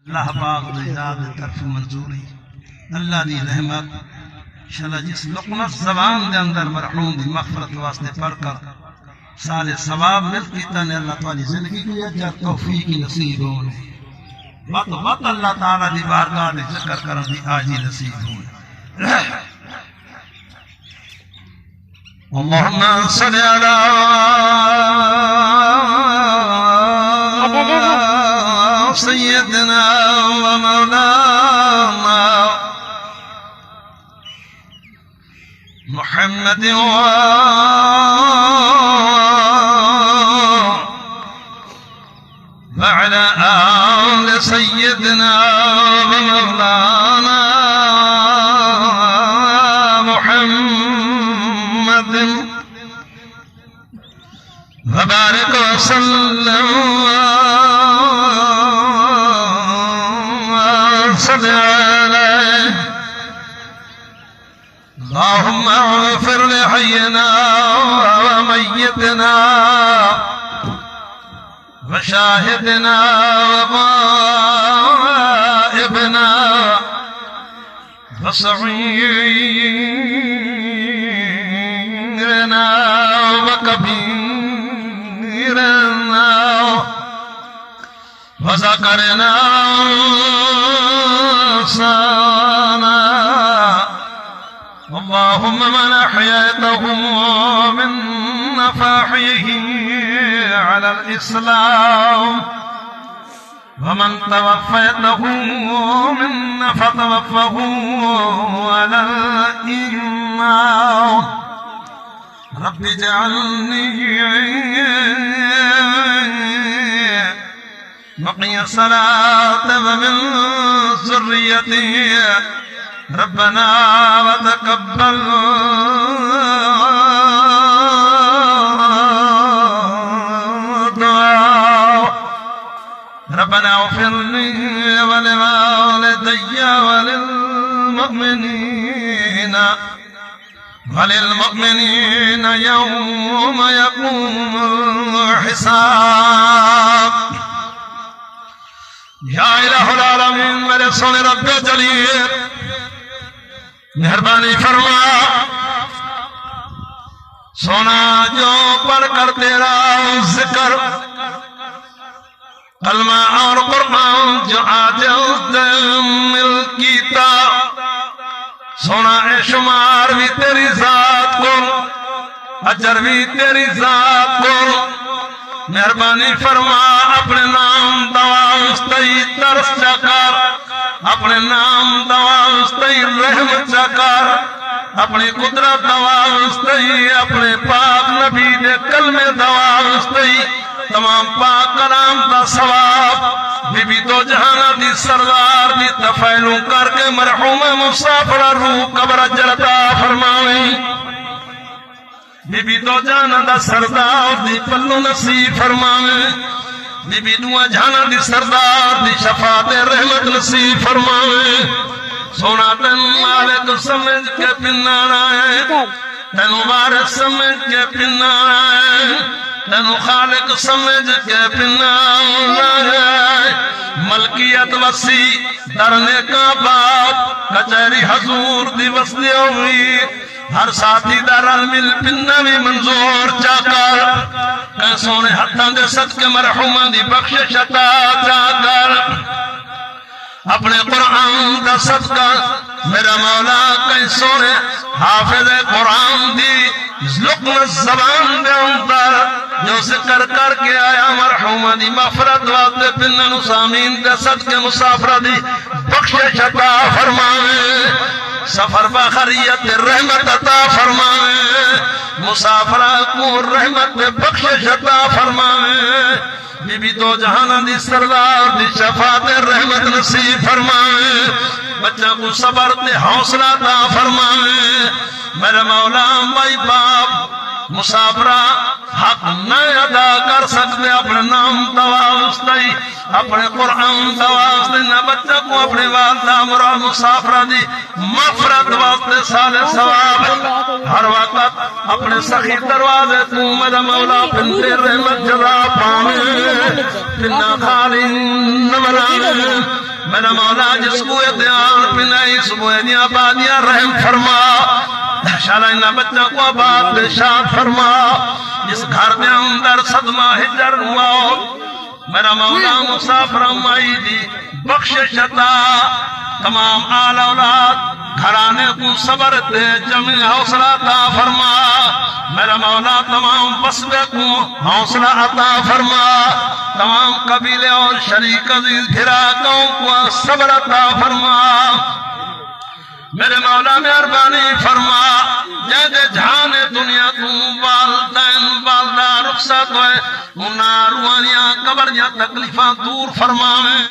اللہ پاک دی ذات دی طرف منظوری اللہ دی رحمت انشاءاللہ جس لقمت زبان دے اندر مرحوم دی مغفرت واسطے پڑھ کر سال ثواب ملتی تانے اللہ تعالی زندگی کی اجر توفیقی نصیب ہونے وقت اللہ تعالی دی بارگاہ دے ذکر کرن دی آجی نصیب ہونے اللہم صلی علی سیدنا و مولانا محمد وعلى آل سيدنا ومولانا محمد وبارك وسلم وصل عليه اللهم اغفر لحينا وميتنا وشاهدنا وغائبنا وصغيرنا وكبيرنا وذكرنا وأنثانا اللهم من أحييته منا فأحيه على الإسلام ومن توفيته منا فتوفه على الإيمان رب اجعلني بقي الصلاة ومن ذريتي ربنا وتقبل دعاء ربنا اغفر لي ولوالدي وللمؤمنين يوم يقوم الحساب یا الہ العالمین میرے سونے رب جلیل مہربانی فرما سونا جو پڑھ کر تیرا ذکر کلمہ اور قرآن جو آج مل کیتا سونا اے شمار بھی تیری ذات کو اجر بھی تیری ذات کو مہربانی فرما اپنے نام دوا استی ترس چکر اپنے نام دوا استی رحم چکر اپنی قدرت دوا استی اپنے پاک نبی دے کلمے دوا استی تمام پاک کلام دا ثواب بی بی دو جہانہ دی سردار دی تفعیلوں کر کے مرحوم مسافر روح قبر جلتا فرمائیں بی بی دو جہانہ دا سردار دی پلو نصیب فرمائیں بی بی دو جہانہ دی سردار دی شفاعت رحمت نصیب فرمائیں سونا تن مالک سمجھ کے پنانا ہے تن مبارک سمجھ کے پنانا ہے تنو خالق سمجھ کے پنانا ہے ملکیت وسیع درنے کا باپ کچہری حضور دی وسیع ہوئی ہر ساتھی در مل پنہ بھی منظور چاکر کیسوں نے حتاں دے صدقے مرحومہ دی بخشش عطا چاکر اپنے قرآن دا صدقہ میرا مولا کیسوں نے حافظ قرآن دی لقمت زبان دے اندر جو ذکر کر کے آیا مرحومہ دی مغفرت واسطے پنن سامین دے صدقے مسافرہ دی بخشش عطا فرمائے سفر بخریت رحمت عطا فرمائے مسافرہ کو رحمت بخشش عطا فرمائے بی بی دو جہانہ دی سردار دی شفاعت رحمت نصیب فرمائے بچہ کو صبر تے حوصلہ عطا فرمائے میرے مولا مائی باپ مسافرہ حق نہ ادا کر سکتے اپنے نام دواستے اپنے قرآن دواستے نہ بچہ کو اپنے والدہ مرا مسافرہ دی مغفرت واسطے سال ثواب ہر وقت اپنے سخی دروازے تو میرا مولا پنتے رحمت جزا پانے پنہ خالی نمرانے میرا مولا جس کو دیان پنائی صبح دیا بادیاں رحم فرما شالا انہا بچہ کو آباد شاد فرما جس گھر دے اندر صدمہ ہجر موت میرا مولا مسافر مائی دی بخشش عطا تمام آل اولاد گھرانے کو صبر تے جمع حوصلہ عطا فرما میرا مولا تمام بسبے کو حوصلہ عطا فرما تمام قبیلے اور شریک عزیز گھراکوں کو صبر عطا فرما میرے مولا مہربانی فرما جیدے جہان دنیا تو والدین والدہ رخصت ہوئے انہاں روحانیاں قبریاں تکلیفاں دور فرما